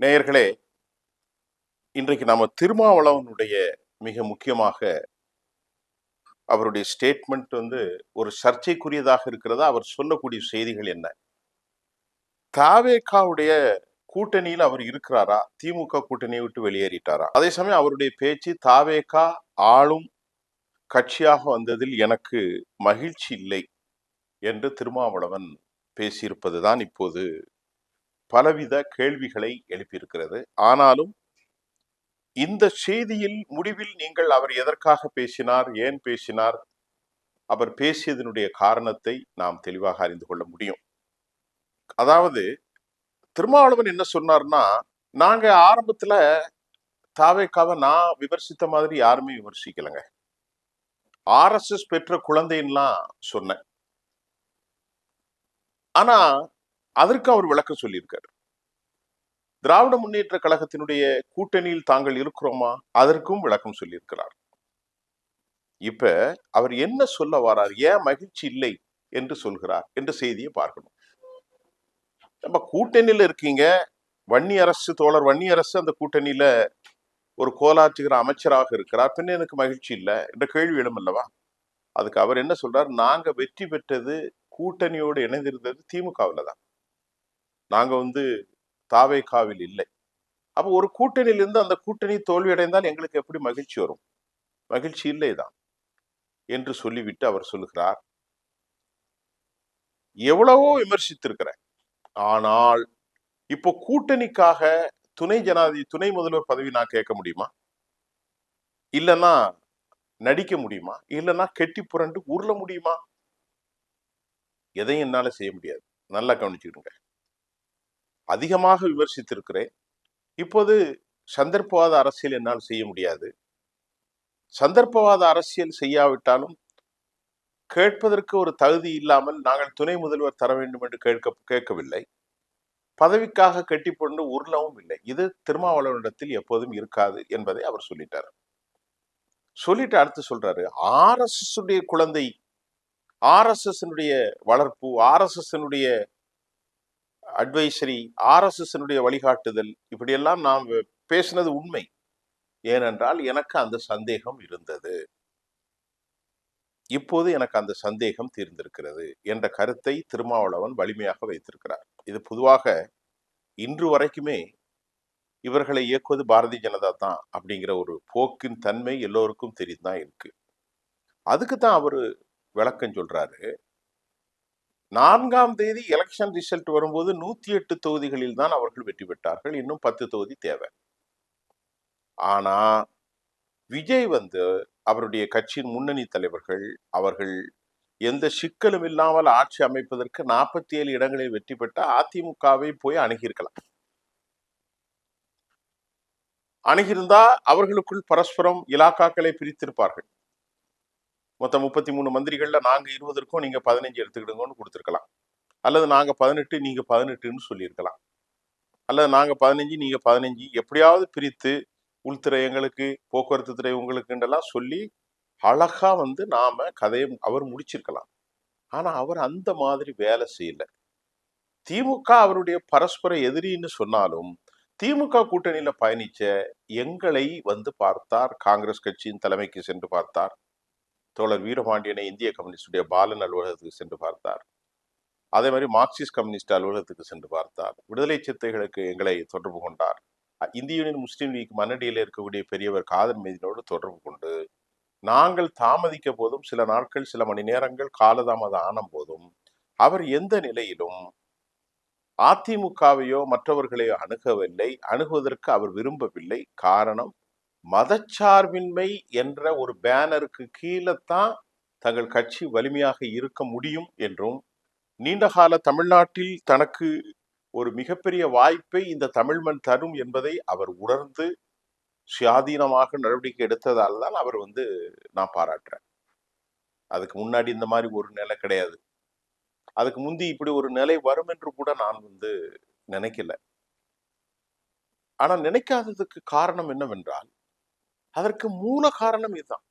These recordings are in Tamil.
நேயர்களே, இன்றைக்கு நாம திருமாவளவனுடைய மிக முக்கியமாக அவருடைய ஸ்டேட்மெண்ட் ஒரு சர்ச்சைக்குரியதாக இருக்கிறதா? அவர் சொல்லக்கூடிய செய்திகள் என்ன? தாவேகாவுடைய கூட்டணியில் அவர் இருக்கிறாரா? திமுக கூட்டணியை விட்டு வெளியேறிட்டாரா? அதே சமயம் அவருடைய பேச்சு தாவேகா ஆளும் கட்சியாக வந்ததில் எனக்கு மகிழ்ச்சி இல்லை என்று திருமாவளவன் பேசியிருப்பதுதான் இப்போது பலவித கேள்விகளை எழுப்பியிருக்கிறது. ஆனாலும் இந்த செய்தியில் முடிவில் நீங்கள் அவர் எதற்காக பேசினார், ஏன் பேசினார், அவர் பேசியதனுடைய காரணத்தை நாம் தெளிவாக அறிந்து கொள்ள முடியும். அதாவது திருமாவளவன் என்ன சொன்னார்னா, நாங்க ஆரம்பத்துல தாவேக்காவை நான் விமர்சித்த மாதிரி யாருமே விமர்சிக்கலங்க. RSS பெற்ற குழந்தைன்னுலாம் சொன்னேன். ஆனா அதற்கு அவர் விளக்கம் சொல்லியிருக்காரு. திராவிட முன்னேற்ற கழகத்தினுடைய கூட்டணியில் தாங்கள் இருக்கிறோமா, அதற்கும் விளக்கம் சொல்லியிருக்கிறார். இப்ப அவர் என்ன சொல்ல வரார், ஏன் மகிழ்ச்சி இல்லை என்று சொல்கிறார் என்ற செய்தியை பார்க்கணும். நம்ம கூட்டணியில இருக்கீங்க, தோழர் வன்னியரசு அந்த கூட்டணியில ஒரு கோலாற்றுகிற அமைச்சராக இருக்கிறார், பின்ன எனக்கு மகிழ்ச்சி இல்லை என்ற கேள்வி எழும் அல்லவா? அதுக்கு அவர் என்ன சொல்றார், நாங்க வெற்றி பெற்றது கூட்டணியோடு இணைந்திருந்தது திமுகவில் தான், நாங்க தாவேகாவில் இல்லை. அப்போ ஒரு கூட்டணியிலிருந்து அந்த கூட்டணி தோல்வி அடைந்தால் எங்களுக்கு எப்படி மகிழ்ச்சி வரும்? மகிழ்ச்சி இல்லைதான் என்று சொல்லிவிட்டு அவர் சொல்லுகிறார், எவ்வளவோ விமர்சித்திருக்கிறேன், ஆனால் இப்போ கூட்டணிக்காக துணை முதல்வர் பதவி நான் கேட்க முடியுமா? இல்லைன்னா நடிக்க முடியுமா? இல்லைன்னா கெட்டி புரண்டு உருள முடியுமா? எதையும் என்னால செய்ய முடியாது. நல்லா கவனிச்சுக்கிடுங்க. அதிகமாக விமர்சித்திருக்கிறேன். இப்போது சந்தர்ப்பவாத அரசியல் என்னால் செய்ய முடியாது. சந்தர்ப்பவாத அரசியல் செய்யாவிட்டாலும் கேட்பதற்கு ஒரு தகுதி இல்லாமல் நாங்கள் துணை முதல்வர் தர வேண்டும் என்று கேட்கவில்லை. பதவிக்காக கெட்டி புரண்டு உருளவும் இல்லை. இது திருமாவளவனிடத்தில் எப்போதும் இருக்காது என்பதை அவர் சொல்லிட்டார். சொல்லிட்டு அடுத்து சொல்றாரு, RSS உடைய குழந்தை, RSS வளர்ப்பு, RSS அட்வைசரி, RSS வழிகாட்டுதல், இப்படியெல்லாம் நாம் பேசினது உண்மை. ஏனென்றால் எனக்கு அந்த சந்தேகம் இருந்தது, இப்போது எனக்கு அந்த சந்தேகம் தீர்ந்திருக்கிறது என்ற கருத்தை திருமாவளவன் வலிமையாக வைத்திருக்கிறார். இது பொதுவாக இன்று வரைக்குமே இவர்களை இயக்குவது பாரதிய ஜனதா தான் அப்படிங்கிற ஒரு போக்கின் தன்மை எல்லோருக்கும் தெரிந்துதான் இருக்கு. அதுக்கு தான் அவரு விளக்கம் சொல்றாரு. 4ஆம் தேதி எலெக்ஷன் ரிசல்ட் வரும்போது 108 தொகுதிகளில் தான் அவர்கள் வெற்றி பெற்றார்கள். இன்னும் 10 தொகுதி தேவை. ஆனா விஜய் அவருடைய கட்சியின் முன்னணி தலைவர்கள் அவர்கள் எந்த சிக்கலும் இல்லாமல் ஆட்சி அமைப்பதற்கு 47 இடங்களில் வெற்றி பெற்ற அதிமுகவை போய் அணுகியிருக்கலாம். அணுகியிருந்தா அவர்களுக்குள் பரஸ்பரம் இலாக்காக்களை பிரித்திருப்பார்கள். மொத்தம் 33 மந்திரிகள்ல நாங்க 20 நீங்க 15 எடுத்துக்கிடுங்கன்னு கொடுத்திருக்கலாம். அல்லது நாங்க 18 நீங்க 18ன்னு சொல்லியிருக்கலாம். அல்லது நாங்க 15 நீங்க 15, எப்படியாவது பிரித்து உள்துறை எங்களுக்கு, போக்குவரத்து துறை உங்களுக்குன்றெல்லாம் சொல்லி அழகா நாம கதையை அவர் முடிச்சிருக்கலாம். ஆனா அவர் அந்த மாதிரி வேலை செய்யல. திமுக அவருடைய பரஸ்பர எதிரின்னு சொன்னாலும் திமுக கூட்டணியில பயணிச்ச எங்களை பார்த்தார். காங்கிரஸ் கட்சியின் தலைமைக்கு சென்று பார்த்தார். தோழர் வீரபாண்டியனை இந்திய கம்யூனிஸ்டுடைய பாலன் அலுவலகத்துக்கு சென்று பார்த்தார். அதே மாதிரி மார்க்சிஸ்ட் கம்யூனிஸ்ட் அலுவலகத்துக்கு சென்று பார்த்தார். விடுதலை சிறுத்தைகளுக்கு எங்களை தொடர்பு கொண்டார். இந்திய யூனியன் முஸ்லீம் லீக் மன்னடியில் இருக்கக்கூடிய பெரியவர் காதர் மீதினோடு தொடர்பு கொண்டு நாங்கள் தாமதிக்க போதும், சில நாட்கள் சில மணி நேரங்கள் காலதாமதம் ஆன போதும் அவர் எந்த நிலையிலும் அதிமுகவையோ மற்றவர்களையோ அணுகவில்லை, அணுகுவதற்கு அவர் விரும்பவில்லை. காரணம், மதச்சார்பின்மை என்ற ஒரு பேனருக்கு கீழத்தான் தங்கள் கட்சி வலிமையாக இருக்க முடியும் என்றும், நீண்டகால தமிழ்நாட்டில் தனக்கு ஒரு மிகப்பெரிய வாய்ப்பை இந்த தமிழ் மண் தரும் என்பதை அவர் உணர்ந்து சுயாதீனமாக நடவடிக்கை எடுத்ததால் தான் அவர் நான் பாராட்டுறேன். அதுக்கு முன்னாடி இந்த மாதிரி ஒரு நிலை கிடையாது. அதுக்கு முந்தி இப்படி ஒரு நிலை வரும் என்று கூட நான் நினைக்கல. ஆனா நினைக்காததுக்கு காரணம் என்னவென்றால், அதற்கு மூல காரணம் இதுதான்.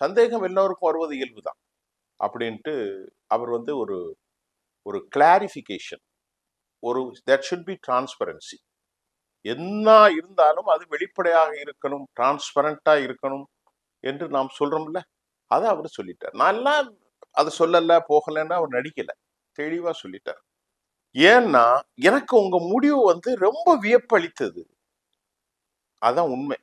சந்தேகம் எல்லோருக்கும் வருவது இயல்புதான் அப்படின்ட்டு அவர் ஒரு clarification, that should be transparency. என்ன இருந்தாலும் அது வெளிப்படையாக இருக்கணும், டிரான்ஸ்பரண்டா இருக்கணும் என்று நாம் சொல்றோம்ல. அதை அவர் சொல்லிட்டார். நான் எல்லாம் அது சொல்லல போகலன்னா அவர் நடிக்கல, தெளிவா சொல்லிட்டார். ஏன்னா எனக்கு உங்க முடிவு ரொம்ப வியப்பளித்தது. அதான் உண்மை.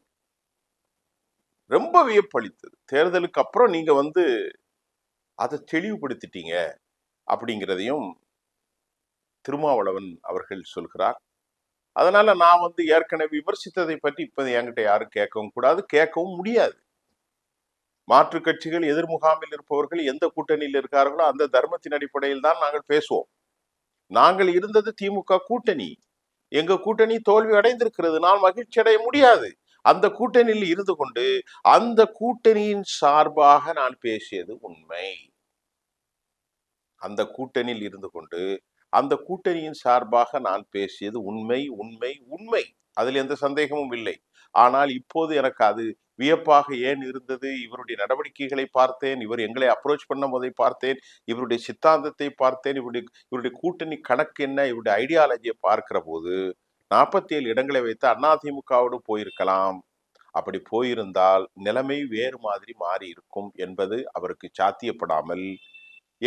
ரொம்ப வியப்பளித்தது. தேர்தலுக்கு அப்புறம் நீங்க அதை தெளிவுபடுத்திட்டீங்க அப்படிங்கிறதையும் திருமாவளவன் அவர்கள் சொல்கிறார். அதனால நான் ஏற்கனவே விமர்சித்ததை பற்றி இப்ப என்கிட்ட யாரும் கேட்கவும் கூடாது, கேட்கவும் முடியாது. மாற்று கட்சிகள், எதிர்முகாமில் இருப்பவர்கள் எந்த கூட்டணியில் இருக்கார்களோ அந்த தர்மத்தின் அடிப்படையில் தான் நாங்கள் பேசுவோம். நாங்கள் இருந்தது திமுக கூட்டணி. எங்க கூட்டணி தோல்வி அடைந்திருக்கிறது. நான் மகிழ்ச்சி அடைய முடியாது. அந்த கூட்டணியில் இருந்து கொண்டு அந்த கூட்டணியின் சார்பாக நான் பேசியது உண்மை. அந்த கூட்டணியில் இருந்து கொண்டு அந்த கூட்டணியின் சார்பாக நான் பேசியது உண்மை உண்மை உண்மை. அதில் எந்த சந்தேகமும் இல்லை. ஆனால் இப்போது எனக்கு அது வியப்பாக ஏன் இருந்தது? இவருடைய நடவடிக்கைகளை பார்த்தேன், இவர் எங்களை அப்ரோச் பண்ணும் போதை பார்த்தேன், இவருடைய சித்தாந்தத்தை பார்த்தேன், இவருடைய கூட்டணி கணக்கு என்ன, இவருடைய ஐடியாலஜியை பார்க்கிற போது 47 இடங்களை வைத்து அதிமுகவோடு போயிருக்கலாம். அப்படி போயிருந்தால் நிலைமை வேறு மாதிரி மாறி இருக்கும் என்பது அவருக்கு சாத்தியப்படாமல்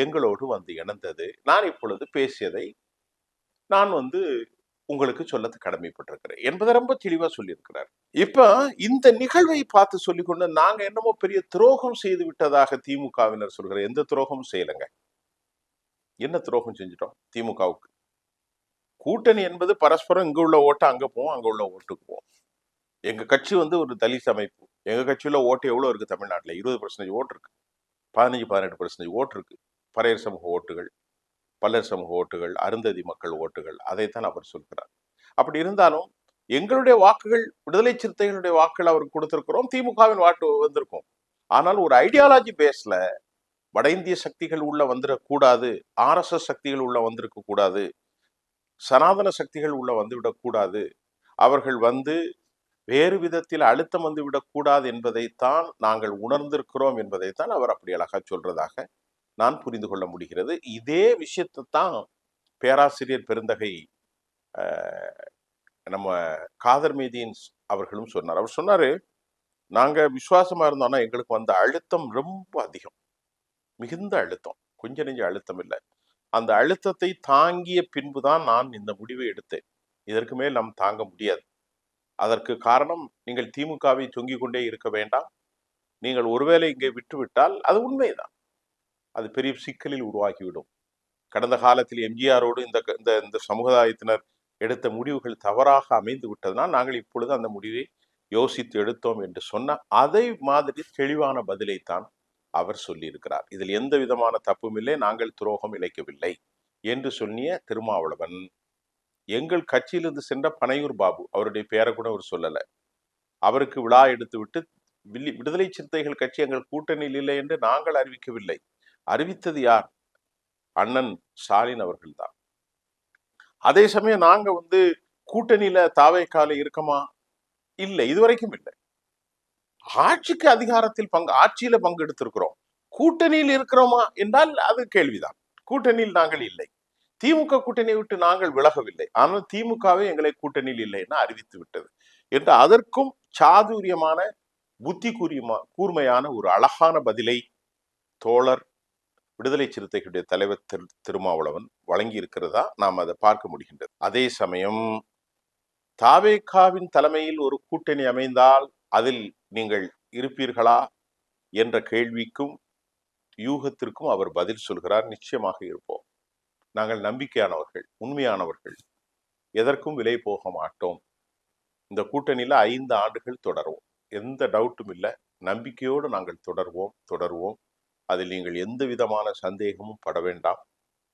எங்களோடு இணைந்தது. நான் இப்பொழுது பேசியதை நான் உங்களுக்கு சொல்ல கடமைப்பட்டிருக்கிறேன் என்பதை ரொம்ப தெளிவா சொல்லியிருக்கிறார். இப்ப இந்த நிகழ்வை பார்த்து சொல்லிக்கொண்டு நாங்க என்னமோ பெரிய துரோகம் செய்து விட்டதாக திமுகவினர் சொல்கிற. எந்த துரோகமும் செய்யலைங்க. என்ன துரோகம் செஞ்சிட்டோம் திமுகவுக்கு? கூட்டணி என்பது பரஸ்பரம் இங்க உள்ள ஓட்டு அங்க போவோம், அங்க உள்ள ஓட்டுக்கு போவோம். எங்க கட்சி ஒரு தலித் அமைப்பு. எங்க கட்சியில ஓட்டு எவ்வளவு இருக்கு? தமிழ்நாட்டில் 20% ஓட்டு இருக்கு, 15-18% ஓட்டு இருக்கு. பறையர் சமூக ஓட்டுகள், பல்லர் சமூக ஓட்டுகள், அருந்ததி மக்கள் ஓட்டுகள், அதைத்தான் அவர் சொல்கிறார். அப்படி இருந்தாலும் எங்களுடைய வாக்குகள், விடுதலை சிறுத்தைகளுடைய வாக்குகள் அவருக்கு கொடுத்திருக்கிறோம், திமுகவின் வாக்கு வந்திருக்கும். ஆனால் ஒரு ஐடியாலஜி பேஸ்ல வட இந்திய சக்திகள் உள்ள வந்துடக்கூடாது, RSS சக்திகள் உள்ள வந்திருக்க கூடாது, சனாதன சக்திகள் உள்ள வந்துவிடக் கூடாது, அவர்கள் வேறு விதத்தில் அழுத்தம் வந்துவிடக்கூடாது என்பதைத்தான் நாங்கள் உணர்ந்திருக்கிறோம் என்பதைத்தான் அவர் அப்படி அழகா சொல்றதாக நான் புரிந்து கொள்ள முடிகிறது. இதே விஷயத்தை தான் பேராசிரியர் பெருந்தகை நம்ம காதர் மீதியின் அவர்களும் சொன்னார். அவர் சொன்னாரு, நாங்க விசுவாசமா இருந்தோம்னா எங்களுக்கு அழுத்தம் ரொம்ப அதிகம், மிகுந்த அழுத்தம், கொஞ்ச நெஞ்ச அழுத்தம் இல்லை. அந்த அழுத்தத்தை தாங்கிய பின்புதான் நான் இந்த முடிவை எடுத்தேன். இதற்கு மேல் நாம் தாங்க முடியாது. அதற்கு காரணம், நீங்கள் திமுகவை தொங்கிக் கொண்டே இருக்க வேண்டாம். நீங்கள் ஒருவேளை இங்கே விட்டுவிட்டால் அது உண்மைதான், அது பெரிய சிக்கலில் உருவாக்கிவிடும். கடந்த காலத்தில் எம்ஜிஆரோடு இந்த சமுதாயத்தினர் எடுத்த முடிவுகள் தவறாக அமைந்து விட்டதனால் நாங்கள் இப்பொழுது அந்த முடிவை யோசித்து எடுத்தோம் என்று சொன்ன அதை மாதிரி தெளிவான பதிலைத்தான் அவர் சொல்லியிருக்கிறார். இதில் எந்த விதமான தப்பும் இல்லை, நாங்கள் துரோகம் இழைக்கவில்லை என்று சொன்னிய திருமாவளவன் எங்கள் கட்சியிலிருந்து சென்ற பனையூர் பாபு, அவருடைய பேரை கூட அவர் சொல்லல, அவருக்கு விழா எடுத்து விட்டு விடுதலை சிறுத்தைகள் கட்சி எங்கள் கூட்டணியில் இல்லை என்று நாங்கள் அறிவிக்கவில்லை. அறிவித்தது யார்? அண்ணன் ஸ்டாலின் அவர்கள் தான். அதே சமயம் நாங்க கூட்டணியில தாவேக்கால இருக்கமா? இல்லை, இதுவரைக்கும் இல்லை. ஆட்சிக்கு அதிகாரத்தில் ஆட்சியில பங்கெடுத்திருக்கிறோம். கூட்டணியில் இருக்கிறோமா என்றால் அது கேள்விதான். கூட்டணியில் நாங்கள் இல்லை. திமுக கூட்டணியை விட்டு நாங்கள் விலகவில்லை, ஆனால் திமுகவே எங்களை கூட்டணியில் இல்லை என அறிவித்து விட்டது என்று அதற்கும் சாதுரியமான புத்தி கூர்மையான ஒரு அழகான பதிலை தோழர் விடுதலை சிறுத்தைகளுடைய தலைவர் திருமாவளவன் வழங்கி இருக்கிறதா நாம் அதை பார்க்க முடிகின்றது. அதே சமயம் தாவேகாவின் தலைமையில் ஒரு கூட்டணி அமைந்தால் அதில் நீங்கள் இருப்பீர்களா என்ற கேள்விக்கும் யூகத்திற்கும் அவர் பதில் சொல்கிறார், நிச்சயமாக இருப்போம். நாங்கள் நம்பிக்கையானவர்கள், உண்மையானவர்கள், எதற்கும் விலை போக மாட்டோம். இந்த கூட்டணியில 5 ஆண்டுகள் தொடருவோம், எந்த டவுட்டும் இல்லை. நம்பிக்கையோடு நாங்கள் தொடருவோம். அதில் நீங்கள் எந்த விதமான சந்தேகமும் பட வேண்டாம்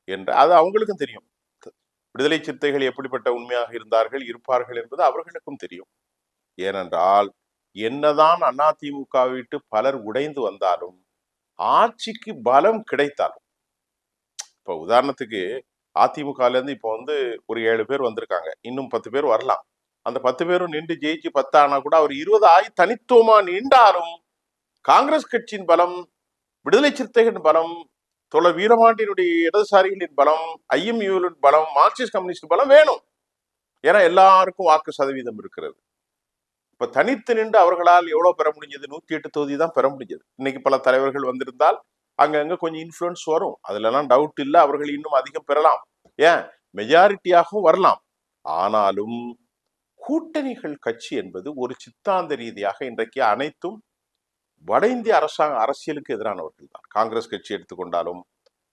என்று அது அவங்களுக்கும் தெரியும். விடுதலை சிறுத்தைகள் எப்படிப்பட்ட உண்மையாக இருப்பார்கள் என்பது அவர்களுக்கும் தெரியும். ஏனென்றால் என்னதான் அதிமுக விட்டு பலர் உடைந்து வந்தாலும் ஆட்சிக்கு பலம் கிடைத்தாலும், இப்ப உதாரணத்துக்கு அதிமுகல இருந்து இப்போ ஒரு 7 பேர் வந்திருக்காங்க, இன்னும் 10 பேர் வரலாம். அந்த 10 பேரும் நின்று ஜெயிச்சு 10 ஆனா கூட அவர் 20 ஆகி தனித்துவமா நின்றாலும் காங்கிரஸ் கட்சியின் பலம், விடுதலை சிறுத்தைகளின் பலம், தோழர் வீரபாண்டியனுடைய இடதுசாரிகளின் பலம், IMU பலம், மார்க்சிஸ்ட் கம்யூனிஸ்ட் பலம் வேணும். ஏன்னா எல்லாருக்கும் வாக்கு சதவீதம் இருக்கிறது. இப்ப தனித்து நின்று அவர்களால் எவ்வளவு பெற முடிஞ்சது? 108 தொகுதி தான் பெற முடிஞ்சது. இன்னைக்கு பல தலைவர்கள் வந்திருந்தால் அங்கங்க கொஞ்சம் இன்ஃபுளுன்ஸ் வரும், அதுல எல்லாம் டவுட் இல்ல. அவர்கள் இன்னும் அதிகம் பெறலாம், ஏன் மெஜாரிட்டியாகவும் வரலாம். ஆனாலும் கூட்டணிகள் கட்சி என்பது ஒரு சித்தாந்த ரீதியாக இன்றைக்கு அனைத்தும் வட இந்திய அரசியலுக்கு எதிரானவர்கள் தான். காங்கிரஸ் கட்சி எடுத்துக்கொண்டாலும்,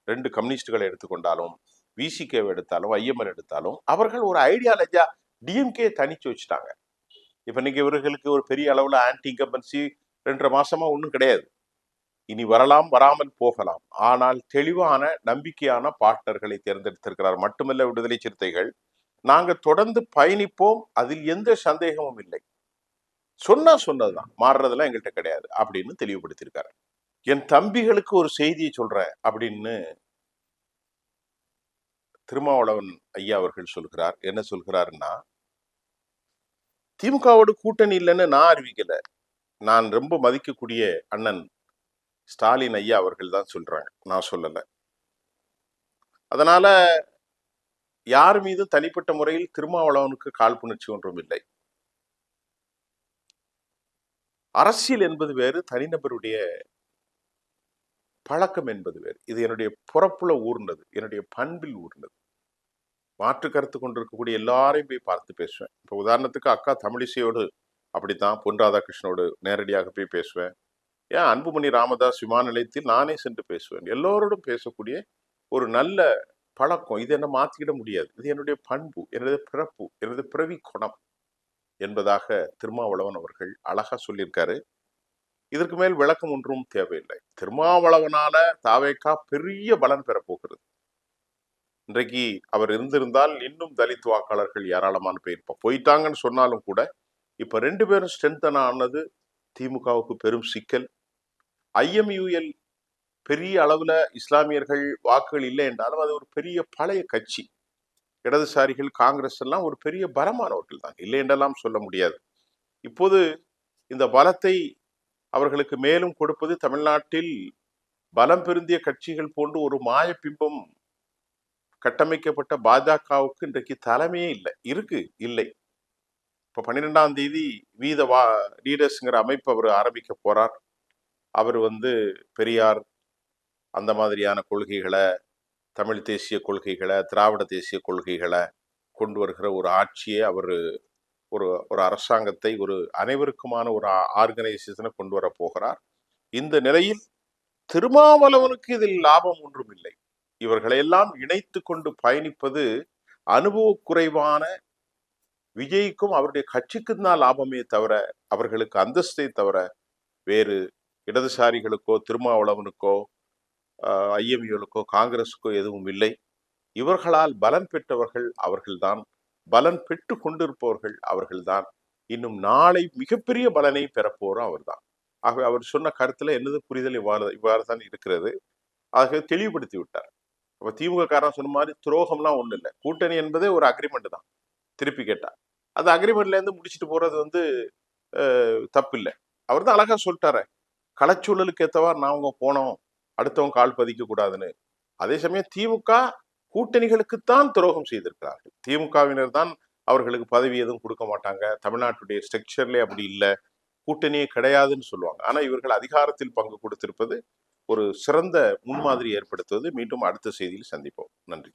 2 கம்யூனிஸ்டுகளை எடுத்துக்கொண்டாலும், விசிகேவை எடுத்தாலும், ஐஎம்எல் எடுத்தாலும், அவர்கள் ஒரு ஐடியாலஜியா டிஎம்கே தனிச்சு வச்சுட்டாங்க. இப்ப இன்னைக்கு இவர்களுக்கு ஒரு பெரிய அளவுல ஆன்டி இன்கம்பன்சி 2.5 மாசமா ஒன்றும் கிடையாது. இனி வரலாம், வராமல் போகலாம். ஆனால் தெளிவான நம்பிக்கையான பார்ட்னர்களை தேர்ந்தெடுத்திருக்கிறார். மட்டுமல்ல, விடுதலை சிறுத்தைகள் நாங்க தொடர்ந்து பயணிப்போம், அதில் எந்த சந்தேகமும் இல்லை, சொன்னதுதான், மாறுறதெல்லாம் எங்கள்கிட்ட கிடையாது அப்படின்னு தெளிவுபடுத்தியிருக்காரு. என் தம்பிகளுக்கு ஒரு செய்தியை சொல்றேன் அப்படின்னு திருமாவளவன் ஐயா அவர்கள் சொல்கிறார். என்ன சொல்கிறாருன்னா, திமுகவோட கூட்டணி இல்லைன்னு நான் அறிவிக்கல, நான் ரொம்ப மதிக்கக்கூடிய அண்ணன் ஸ்டாலின் ஐயா அவர்கள் தான் சொல்றாங்க, நான் சொல்லல. அதனால யார் மீது தனிப்பட்ட முறையில் திருமாவளவனுக்கு காழ்ப்புணர்ச்சி ஒன்றும் இல்லை. அரசியல் என்பது வேறு, தனிநபருடைய பழக்கம் என்பது வேறு. இது என்னுடைய புறப்புல ஊர்ந்தது, என்னுடைய பண்பில் ஊர்ந்தது. மாற்று கருத்து கொண்டிருக்கக்கூடிய எல்லாரையும் போய் பார்த்து பேசுவேன். இப்போ உதாரணத்துக்கு அக்கா தமிழிசையோடு அப்படித்தான், பொன் ராதாகிருஷ்ணனோடு நேரடியாக போய் பேசுவேன். ஏன் அன்புமணி ராமதாஸ் விமான நிலையத்தில் நானே சென்று பேசுவேன். எல்லோரோடும் பேசக்கூடிய ஒரு நல்ல பழக்கம். இது என்ன மாற்றிக்கிட முடியாது. இது என்னுடைய பண்பு, எனது பிறப்பு, எனது பிறவி குணம் என்பதாக திருமாவளவன் அவர்கள் அழகா சொல்லியிருக்காரு. இதற்கு மேல் விளக்கம் ஒன்றும் தேவையில்லை. திருமாவளவனால தாவேகா பெரிய பலன் பெறப்போகிறது. இன்றைக்கு அவர் இருந்திருந்தால் இன்னும் தலித் வாக்காளர்கள் ஏராளமான பேர் போயிட்டாங்கன்னு சொன்னாலும் கூட, இப்ப 2 பேரும் ஸ்ட்ரென்தன் ஆனது திமுகவுக்கு பெரும் சிக்கல். ஐஎம்யூஎல் பெரிய அளவுல இஸ்லாமியர்கள் வாக்குகள் இல்லை என்றாலும் அது ஒரு பெரிய பழைய கட்சி. இடதுசாரிகள், காங்கிரஸ் எல்லாம் ஒரு பெரிய பலமானவர்கள் தான், இல்லை என்றெல்லாம் சொல்ல முடியாது. இப்போது இந்த பலத்தை அவர்களுக்கு மேலும் கொடுப்பது தமிழ்நாட்டில் பலம் பெருந்திய கட்சிகள் போன்று ஒரு மாய பிம்பம் கட்டமைக்கப்பட்ட பாஜகவுக்கு இன்றைக்கு தலைமையே இல்லை. இல்லை. இப்ப 12ஆம் தேதி லீடர்ஸ்ங்கிற அமைப்பு அவர் ஆரம்பிக்க போறார். அவர் பெரியார் அந்த மாதிரியான கொள்கைகளை, தமிழ் தேசிய கொள்கைகளை, திராவிட தேசிய கொள்கைகளை கொண்டு வருகிற ஒரு ஆட்சியை, அவர் ஒரு அரசாங்கத்தை, ஒரு அனைவருக்குமான ஒரு ஆர்கனைசேஷனை கொண்டு வர போகிறார். இந்த நிலையில் திருமாவளவனுக்கு இதில் லாபம் ஒன்றும் இல்லை. இவர்களையெல்லாம் இணைத்து கொண்டு பயணிப்பது அனுபவ குறைவான விஜய்க்கும் அவருடைய கட்சிக்கும் தான் லாபமே தவிர, அவர்களுக்கு அந்தஸ்தை தவிர வேறு இடதுசாரிகளுக்கோ, திருமாவளவனுக்கோ, ஐஎம்யூலுக்கோ, காங்கிரஸுக்கோ எதுவும் இல்லை. இவர்களால் பலன் பெற்றவர்கள் அவர்கள்தான், பலன் பெற்று கொண்டிருப்பவர்கள் அவர்கள்தான். இன்னும் நாளை மிகப்பெரிய பலனை பெறப்போறோம் அவர்தான். ஆகவே அவர் சொன்ன கருத்துல என்னது புரிதல் இவ்வாறு தான் இருக்கிறது. ஆகவே தெளிவுபடுத்தி விட்டார். அப்ப திமுக காரன் சொன்ன மாதிரி துரோகம்லாம் ஒண்ணு இல்லை. கூட்டணி என்பதே ஒரு அக்ரிமெண்ட் தான். திருப்பி கேட்டா அந்த அக்ரிமெண்ட்ல இருந்து முடிச்சுட்டு போறது தப்பு இல்லை. அவர் தான் அழகா சொல்லிட்டாரு, களச்சூழலுக்கு ஏத்தவாறு நாங்க போனோம், அடுத்தவங்க கால் பதிக்க கூடாதுன்னு. அதே சமயம் திமுக கூட்டணிகளுக்குத்தான் துரோகம் செய்திருக்கிறார்கள். திமுகவினர் தான் அவர்களுக்கு பதவி எதுவும் கொடுக்க மாட்டாங்க, தமிழ்நாட்டுடைய ஸ்ட்ரக்சர்லேயே அப்படி இல்லை, கூட்டணியே கிடையாதுன்னு சொல்லுவாங்க. ஆனா இவர்கள் அதிகாரத்தில் பங்கு கொடுத்திருப்பது ஒரு சிறந்த முன்மாதிரி ஏற்படுத்துவது. மீண்டும் அடுத்த செய்தியில் சந்திப்போம். நன்றி.